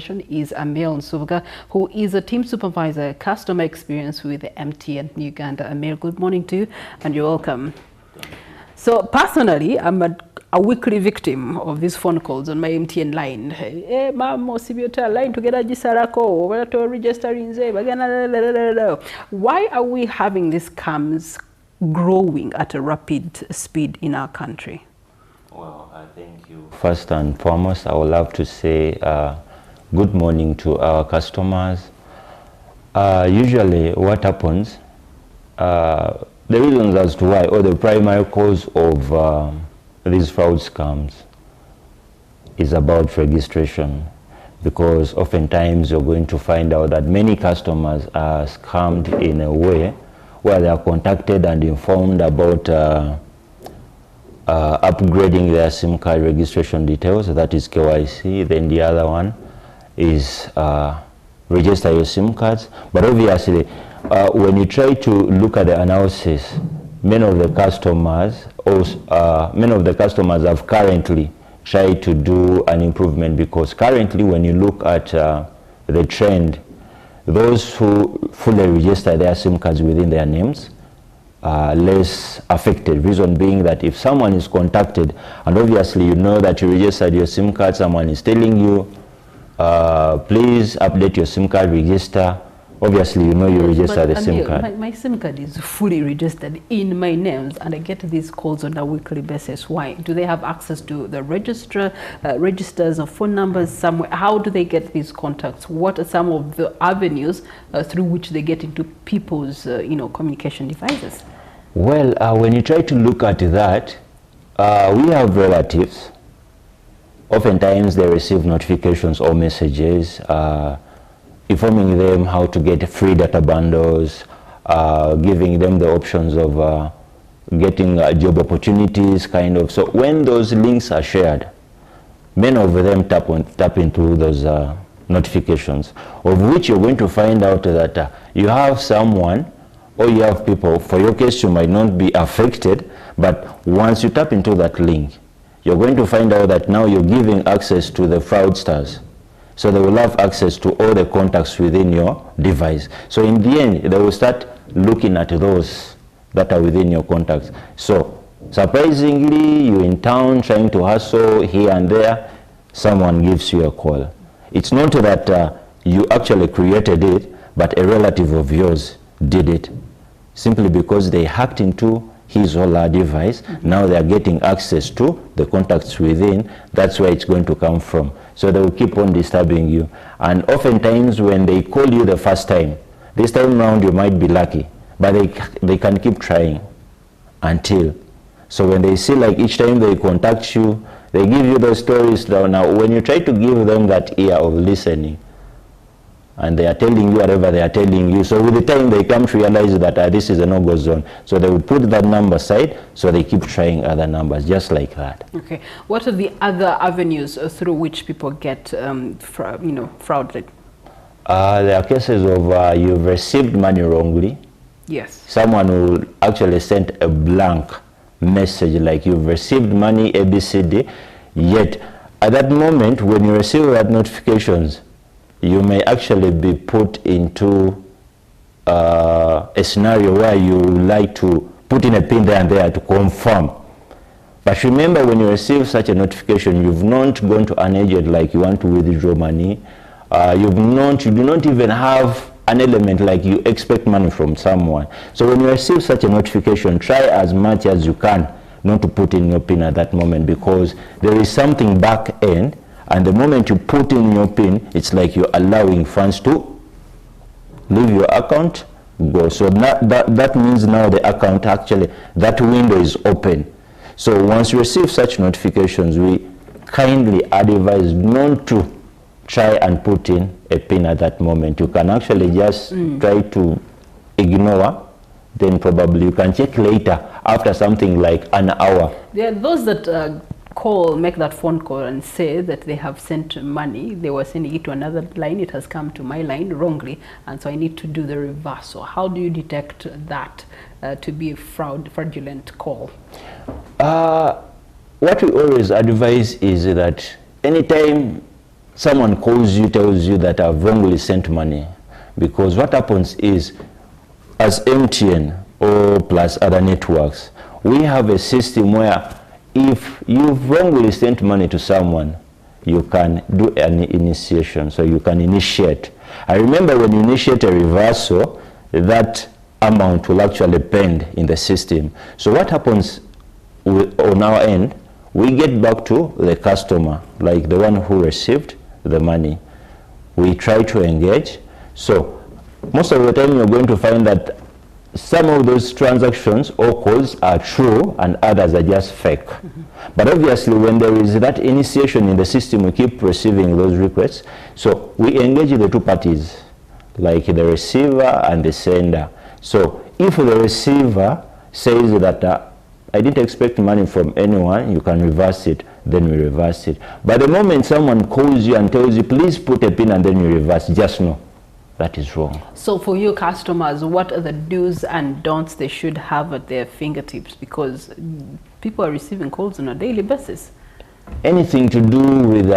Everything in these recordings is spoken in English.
Is Amir Nsubuga, who is a team supervisor, customer experience with MTN Uganda. Amir, good morning to you, and you're welcome. So personally, I'm a weekly victim of these phone calls on my MTN line. Hey, mama, sibiota line together jisarako, where to register in Zay. Why are we having these scams growing at a rapid speed in our country? Well, I thank you. First and foremost, I would love to say good morning to our customers. Usually what happens, the reasons as to why, or the primary cause of these fraud scams is about registration, because oftentimes you're going to find out that many customers are scammed in a way where they are contacted and informed about upgrading their SIM card registration details, that is KYC. Then the other one is register your SIM cards. But obviously, when you try to look at the analysis, many of the customers have currently tried to do an improvement, because currently when you look at the trend, those who fully register their SIM cards within their names are less affected. Reason being that if someone is contacted, and obviously you know that you registered your SIM card, someone is telling you, please update your SIM card register. Obviously, you know you register the SIM card. My SIM card is fully registered in my names, and I get these calls on a weekly basis. Why? Do they have access to the registers of phone numbers somewhere? How do they get these contacts? What are some of the avenues through which they get into people's communication devices? Well, when you try to look at that, we have relatives. Oftentimes they receive notifications or messages informing them how to get free data bundles, giving them the options of getting job opportunities, kind of. So when those links are shared, many of them tap into those notifications, of which you're going to find out that you have someone, or you have people. For your case, you might not be affected, but once you tap into that link, you're going to find out that now you're giving access to the fraudsters. So they will have access to all the contacts within your device. So in the end, they will start looking at those that are within your contacts. So surprisingly, you're in town trying to hustle here and there, someone gives you a call. It's not that you actually created it, but a relative of yours did it, simply because they hacked into his or her device. Now they are getting access to the contacts within. That's where it's going to come from. So they will keep on disturbing you. And oftentimes when they call you the first time, this time around you might be lucky, but they can keep trying until. So when they see, like, each time they contact you, they give you those stories. Now when you try to give them that ear of listening, and they are telling you whatever they are telling you, so with the time they come to realize that this is a no-go zone. So they will put that number aside, so they keep trying other numbers, just like that. Okay. What are the other avenues through which people get frauded? There are cases of you've received money wrongly. Yes. Someone will actually send a blank message, like you've received money ABCD, yet at that moment when you receive that notifications, you may actually be put into a scenario where you like to put in a pin there and there to confirm. But remember, when you receive such a notification, you've not gone to an agent like you want to withdraw money. You do not even have an element like you expect money from someone. So when you receive such a notification, try as much as you can not to put in your pin at that moment, because there is something back end. And the moment you put in your PIN, it's like you're allowing funds to leave your account, go. So that means now the account, actually, that window is open. So once you receive such notifications, we kindly advise not to try and put in a PIN at that moment. You can actually just try to ignore, then probably you can check later after something like an hour. There are those that make that phone call and say that they have sent money. They were sending it to another line. It has come to my line wrongly, and so I need to do the reverse. So how do you detect that to be a fraudulent call? What we always advise is that anytime someone calls you, tells you that I've wrongly sent money. Because what happens is, as MTN or plus other networks, we have a system where if you've wrongly sent money to someone, you can do an initiation, so you can initiate. I remember when you initiate a reversal, that amount will actually pend in the system. So what happens on our end, we get back to the customer, like the one who received the money. We try to engage. So most of the time you're going to find that some of those transactions or calls are true and others are just fake. But obviously when there is that initiation in the system, we keep receiving those requests. So we engage the two parties, like the receiver and the sender. So if the receiver says that I didn't expect money from anyone, you can reverse it, then we reverse it. But the moment someone calls you and tells you, please put a pin and then you reverse, just know that is wrong. So for your customers, what are the do's and don'ts they should have at their fingertips? Because people are receiving calls on a daily basis. Anything to do with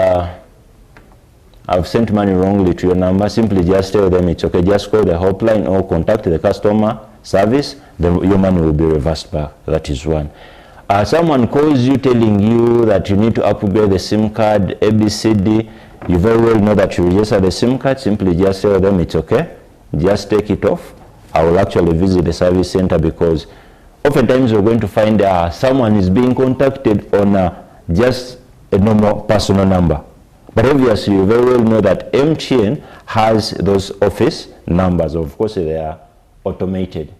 I've sent money wrongly to your number, simply just tell them it's okay, just call the helpline or contact the customer service, then your money will be reversed back. That is one. Someone calls you telling you that you need to upgrade the SIM card, ABCD, you very well know that you register the SIM card, simply just tell them it's okay, just take it off. I will actually visit the service center, because oftentimes you're going to find someone is being contacted on just a normal personal number. But obviously you very well know that MTN has those office numbers. Of course they are automated.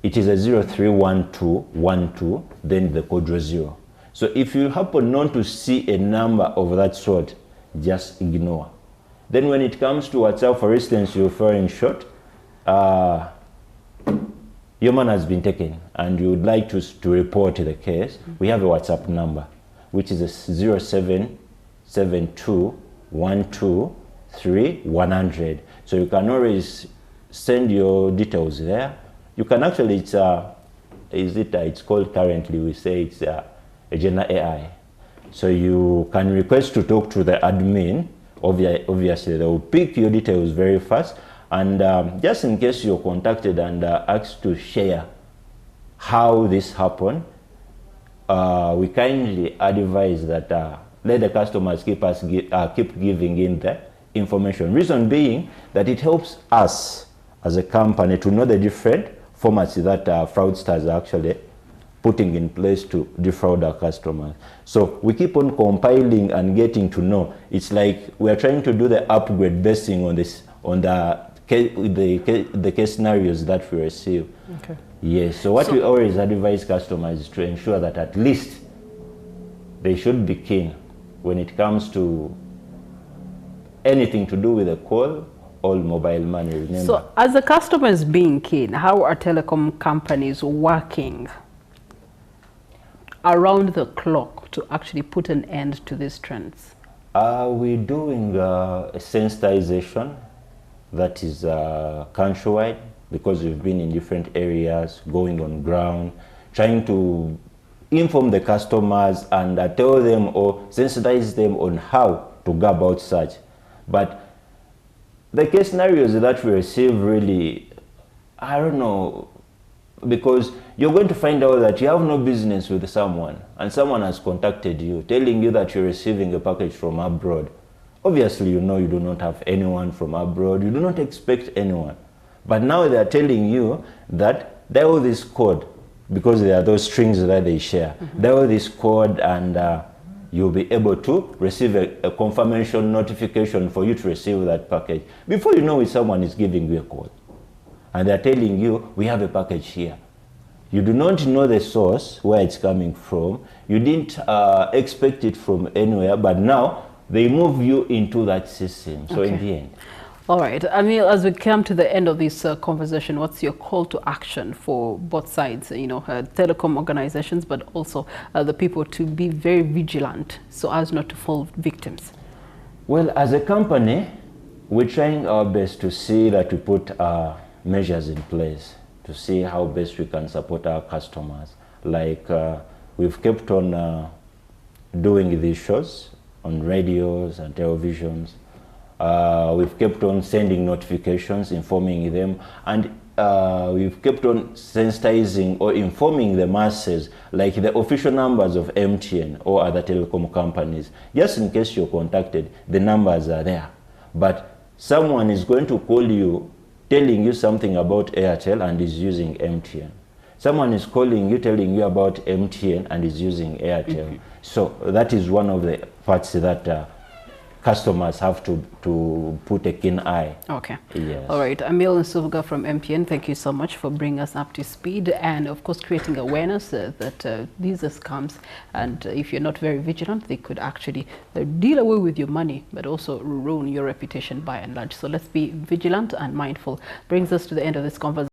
It is a 031212, then the code 0. So if you happen not to see a number of that sort, just ignore. Then when it comes to WhatsApp, for instance, you refer in short, your money has been taken and you would like to report the case, we have a WhatsApp number, which is a 0772123100. So you can always send your details there. You can actually, it's called currently, we say it's a Gen AI. So you can request to talk to the admin. Obviously, they will pick your details very fast. And just in case you're contacted and asked to share how this happened, we kindly advise that let the customers keep giving in the information. Reason being that it helps us as a company to know the different formats that fraudsters are actually putting in place to defraud our customers. So we keep on compiling and getting to know. It's like we are trying to do the upgrade basing on this, on the case scenarios that we receive. Okay. Yes. So what we always advise customers is to ensure that at least they should be keen when it comes to anything to do with a call or mobile money. Remember. So as the customers being keen, how are telecom companies working around the clock to actually put an end to these trends? We're doing a sensitization that is countrywide, because we've been in different areas, going on ground, trying to inform the customers and tell them or sensitize them on how to go about such. But the case scenarios that we receive really, I don't know, because you're going to find out that you have no business with someone and someone has contacted you telling you that you're receiving a package from abroad. Obviously, you know you do not have anyone from abroad, you do not expect anyone. But now they are telling you that dial this code, because there are those strings that they share. Dial this code and you'll be able to receive a confirmation notification for you to receive that package. Before you know it, someone is giving you a call. And they're telling you, we have a package here. You do not know the source, where it's coming from. You didn't expect it from anywhere, but now they move you into that system. So in the end. All right. Emil, as we come to the end of this conversation, what's your call to action for both sides, you know, telecom organizations, but also the people to be very vigilant so as not to fall victims? Well, as a company, we're trying our best to see that we put measures in place to see how best we can support our customers. Like we've kept on doing these shows on radios and televisions. We've kept on sending notifications, informing them, and we've kept on sensitizing or informing the masses, like the official numbers of MTN or other telecom companies. Just in case you're contacted, the numbers are there. But someone is going to call you, telling you something about Airtel and is using MTN. Someone is calling you, telling you about MTN and is using Airtel. So that is one of the parts that customers have to put a keen eye. Okay. Yes. All right. Emil Nsuvga from MTN, thank you so much for bringing us up to speed and, of course, creating awareness that these are scams. And if you're not very vigilant, they could actually deal away with your money, but also ruin your reputation by and large. So let's be vigilant and mindful. Brings us to the end of this conversation.